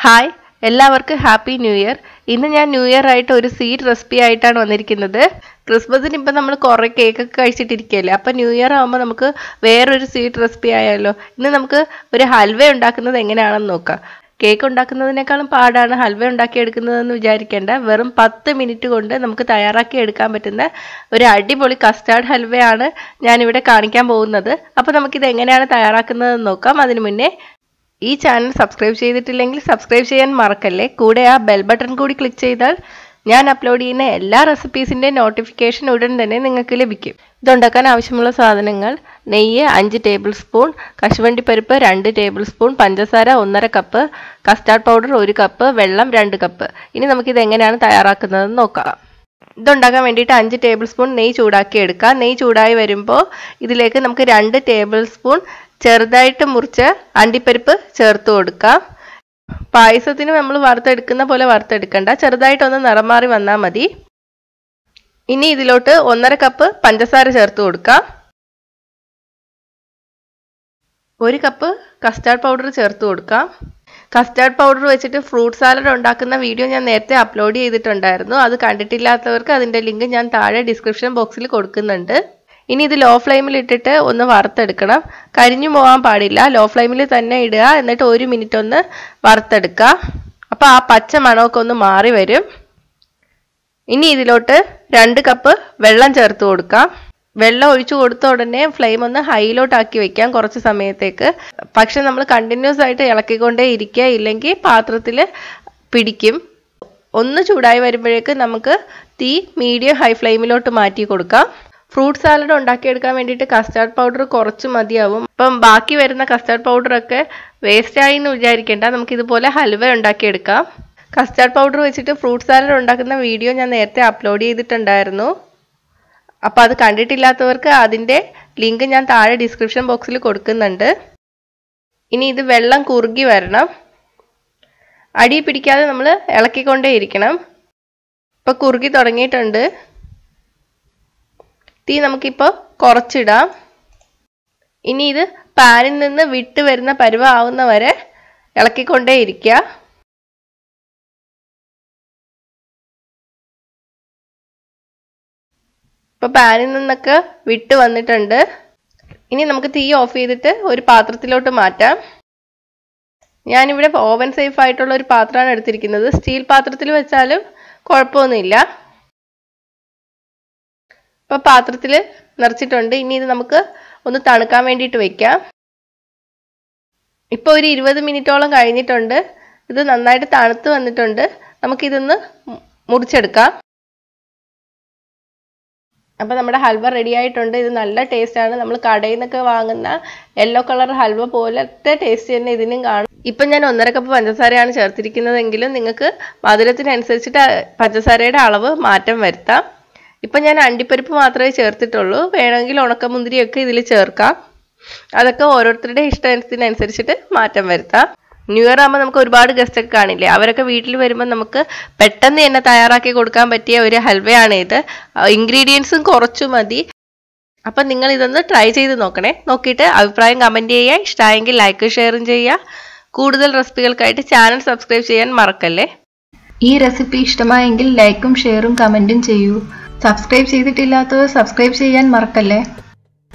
Hi എല്ലാവർക്കും happy new year. ഇന്ന് ഞാൻ ന്യൂ ഇയർ ആയിട്ട് ഒരു സ്വീറ്റ് റെസിപ്പി ആയിട്ടാണ് വന്നിരിക്കുന്നത്. ക്രിസ്മസിന് ഇപ്പം നമ്മൾ കുറേ കേക്കൊക്കെ കഴിച്ചിട്ടിരിക്കുകയല്ലേ, അപ്പം ന്യൂ ഇയർ ആകുമ്പോൾ നമുക്ക് വേറൊരു സ്വീറ്റ് റെസിപ്പി ആയാലോ. ഇന്ന് നമുക്ക് ഒരു ഹൽവ ഉണ്ടാക്കുന്നത് എങ്ങനെയാണെന്ന് നോക്കാം. കേക്ക് ഉണ്ടാക്കുന്നതിനേക്കാളും പാടാണ് ഹൽവ ഉണ്ടാക്കിയെടുക്കുന്നതെന്ന് വിചാരിക്കേണ്ട. വെറും 10 മിനിറ്റ് കൊണ്ട് നമുക്ക് തയ്യാറാക്കി എടുക്കാൻ പറ്റുന്ന ഒരു അടിപൊളി കസ്റ്റാർഡ് ഹൽവയാണ് ഞാനിവിടെ കാണിക്കാൻ പോകുന്നത്. അപ്പോൾ നമുക്കിത് എങ്ങനെയാണ് തയ്യാറാക്കുന്നതെന്ന് നോക്കാം. അതിനു മുന്നേ ഈ ചാനൽ സബ്സ്ക്രൈബ് ചെയ്തിട്ടില്ലെങ്കിൽ സബ്സ്ക്രൈബ് ചെയ്യാൻ മറക്കല്ലേ. കൂടെ ആ ബെൽ ബട്ടൺ കൂടി ക്ലിക്ക് ചെയ്താൽ ഞാൻ അപ്ലോഡ് ചെയ്യുന്ന എല്ലാ റെസിപ്പീസിൻ്റെ നോട്ടിഫിക്കേഷൻ ഉടൻ തന്നെ നിങ്ങൾക്ക് ലഭിക്കും. ഇതുണ്ടാക്കാൻ ആവശ്യമുള്ള സാധനങ്ങൾ: നെയ്യ് 5 ടേബിൾ സ്പൂൺ, കശുവണ്ടിപ്പരിപ്പ് 2 ടേബിൾ സ്പൂൺ, പഞ്ചസാര 1.5 കപ്പ്, കസ്റ്റാർഡ് പൗഡർ 1 കപ്പ്, വെള്ളം 2 കപ്പ്. ഇനി നമുക്കിത് എങ്ങനെയാണ് തയ്യാറാക്കുന്നതെന്ന് നോക്കാം. ഇതുണ്ടാക്കാൻ വേണ്ടിയിട്ട് 5 ടേബിൾ സ്പൂൺ നെയ്യ് ചൂടാക്കി എടുക്കാം. നെയ്യ് ചൂടായി വരുമ്പോൾ ഇതിലേക്ക് നമുക്ക് 2 ടേബിൾ സ്പൂൺ ചെറുതായിട്ട് മുറിച്ച അണ്ടിപ്പരിപ്പ് ചേർത്ത് കൊടുക്കാം. പായസത്തിന് നമ്മൾ വറുത്തെടുക്കുന്ന പോലെ വറുത്തെടുക്കണ്ട, ചെറുതായിട്ടൊന്ന് നിറം മാറി വന്നാൽ മതി. ഇനി ഇതിലോട്ട് 1.5 കപ്പ് പഞ്ചസാര ചേർത്ത് കൊടുക്കാം. 1 കപ്പ് കസ്റ്റാർഡ് പൗഡർ ചേർത്ത് കൊടുക്കാം. കസ്റ്റാർഡ് പൗഡർ വെച്ചിട്ട് ഫ്രൂട്ട് സാലഡ് ഉണ്ടാക്കുന്ന വീഡിയോ ഞാൻ നേരത്തെ അപ്ലോഡ് ചെയ്തിട്ടുണ്ടായിരുന്നു. അത് കണ്ടിട്ടില്ലാത്തവർക്ക് അതിൻ്റെ ലിങ്ക് ഞാൻ താഴെ ഡിസ്ക്രിപ്ഷൻ ബോക്സിൽ കൊടുക്കുന്നുണ്ട്. ഇനി ഇത് ലോ ഫ്ലെയിമിൽ ഇട്ടിട്ട് ഒന്ന് വറുത്തെടുക്കണം. കരിഞ്ഞു പോകാൻ പാടില്ല. ലോ ഫ്ലെയിമിൽ തന്നെ ഇടുക. എന്നിട്ട് 1 മിനിറ്റ് ഒന്ന് വറുത്തെടുക്കുക. അപ്പോൾ ആ പച്ച മണമൊക്കെ ഒന്ന് മാറി വരും. ഇനി ഇതിലോട്ട് 2 കപ്പ് വെള്ളം ചേർത്ത് കൊടുക്കാം. വെള്ളം ഒഴിച്ചു കൊടുത്ത ഉടനെ ഫ്ലെയിം ഒന്ന് ഹൈയിലോട്ടാക്കി വെക്കാം കുറച്ച് സമയത്തേക്ക്. പക്ഷെ നമ്മൾ കണ്ടിന്യൂസ് ആയിട്ട് ഇളക്കിക്കൊണ്ടേ ഇരിക്കുക, ഇല്ലെങ്കിൽ പാത്രത്തിൽ പിടിക്കും. ഒന്ന് ചൂടായി വരുമ്പോഴേക്ക് നമുക്ക് തീ മീഡിയം ഹൈ ഫ്ലെയിമിലോട്ട് മാറ്റി കൊടുക്കാം. ഫ്രൂട്ട് സാലഡ് ഉണ്ടാക്കിയെടുക്കാൻ വേണ്ടിയിട്ട് കസ്റ്റാർഡ് പൗഡർ കുറച്ച് മതിയാവും. അപ്പം ബാക്കി വരുന്ന കസ്റ്റാർഡ് പൗഡറൊക്കെ വേസ്റ്റായി എന്ന് വിചാരിക്കേണ്ട. നമുക്കിതുപോലെ ഹൽവ ഉണ്ടാക്കിയെടുക്കാം. കസ്റ്റാർഡ് പൗഡർ വെച്ചിട്ട് ഫ്രൂട്ട് സാലഡ് ഉണ്ടാക്കുന്ന വീഡിയോ ഞാൻ നേരത്തെ അപ്ലോഡ് ചെയ്തിട്ടുണ്ടായിരുന്നു. അപ്പോൾ അത് കണ്ടിട്ടില്ലാത്തവർക്ക് അതിൻ്റെ ലിങ്ക് ഞാൻ താഴെ ഡിസ്ക്രിപ്ഷൻ ബോക്സിൽ കൊടുക്കുന്നുണ്ട്. ഇനി ഇത് വെള്ളം കുറുകി വരണം. അടി പിടിക്കാതെ നമ്മൾ ഇളക്കിക്കൊണ്ടേ ഇരിക്കണം. ഇപ്പോൾ കുറുകി തുടങ്ങിയിട്ടുണ്ട്. തീ നമുക്കിപ്പോൾ കുറച്ചിടാം. ഇനി ഇത് പാനിൽ നിന്ന് വിട്ട് വരുന്ന പരുവാവുന്ന വരെ ഇളക്കിക്കൊണ്ടേ ഇരിക്കുക. ഇപ്പോൾ പാനിൽ നിന്നൊക്കെ വിട്ട് വന്നിട്ടുണ്ട്. ഇനി നമുക്ക് തീ ഓഫ് ചെയ്തിട്ട് ഒരു പാത്രത്തിലോട്ട് മാറ്റാം. ഞാനിവിടെ ഓവൻ സേഫ് ആയിട്ടുള്ള ഒരു പാത്രമാണ് എടുത്തിരിക്കുന്നത്. സ്റ്റീൽ പാത്രത്തിൽ വെച്ചാലും കുഴപ്പമൊന്നുമില്ല. ഇപ്പോൾ പാത്രത്തിൽ നിറച്ചിട്ടുണ്ട്. ഇനി ഇത് നമുക്ക് ഒന്ന് തണുക്കാൻ വേണ്ടിയിട്ട് വെക്കാം. ഇപ്പോൾ ഒരു 20 മിനിറ്റോളം കഴിഞ്ഞിട്ടുണ്ട്. ഇത് നന്നായിട്ട് തണുത്ത് വന്നിട്ടുണ്ട്. നമുക്കിതൊന്ന് മുറിച്ചെടുക്കാം. അപ്പോൾ നമ്മുടെ ഹൽവ റെഡി ആയിട്ടുണ്ട്. ഇത് നല്ല ടേസ്റ്റാണ്. നമ്മൾ കടയിൽ നിന്നൊക്കെ വാങ്ങുന്ന യെല്ലോ കളർ ഹൽവ പോലത്തെ ടേസ്റ്റ് തന്നെ ഇതിനും കാണും. ഇപ്പം ഞാൻ 1.5 കപ്പ് പഞ്ചസാരയാണ് ചേർത്തിരിക്കുന്നതെങ്കിലും നിങ്ങൾക്ക് മധുരത്തിനനുസരിച്ചിട്ട് പഞ്ചസാരയുടെ അളവ് മാറ്റം വരുത്താം. ഇപ്പം ഞാൻ അണ്ടിപ്പരിപ്പ് മാത്രമേ ചേർത്തിട്ടുള്ളൂ. വേണമെങ്കിൽ ഉണക്കമുന്തിരിയൊക്കെ ഇതിൽ ചേർക്കാം. അതൊക്കെ ഓരോരുത്തരുടെ ഇഷ്ടത്തിനനുസരിച്ചിട്ട് മാറ്റം വരുത്താം. ന്യൂ ഇയർ ആകുമ്പോൾ നമുക്ക് ഒരുപാട് ഗസ്റ്റൊക്കെ കാണില്ലേ, അവരൊക്കെ വീട്ടിൽ വരുമ്പോൾ നമുക്ക് പെട്ടെന്ന് തന്നെ തയ്യാറാക്കി കൊടുക്കാൻ പറ്റിയ ഒരു ഹൽവയാണ് ഇത്. ഇൻഗ്രീഡിയൻസും കുറച്ചു മതി. അപ്പം നിങ്ങൾ ഇതൊന്ന് ട്രൈ ചെയ്ത് നോക്കണേ. നോക്കിയിട്ട് അഭിപ്രായം കമൻറ്റ് ചെയ്യുക. ഇഷ്ടമായെങ്കിൽ ലൈക്ക് ഷെയറും ചെയ്യുക. കൂടുതൽ റെസിപ്പികൾക്കായിട്ട് ചാനൽ സബ്സ്ക്രൈബ് ചെയ്യാൻ മറക്കല്ലേ. ഈ റെസിപ്പി ഇഷ്ടമായെങ്കിൽ ലൈക്കും ഷെയറും കമൻറ്റും ചെയ്യൂ. സബ്സ്ക്രൈബ് ചെയ്തിട്ടില്ലാത്തവർ സബ്സ്ക്രൈബ് ചെയ്യാൻ മറക്കല്ലേ.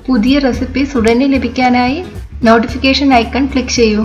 പുതിയ റെസിപ്പീസ് ഉടനെ ലഭിക്കാനായി നോട്ടിഫിക്കേഷൻ ഐക്കൺ ക്ലിക്ക് ചെയ്യൂ.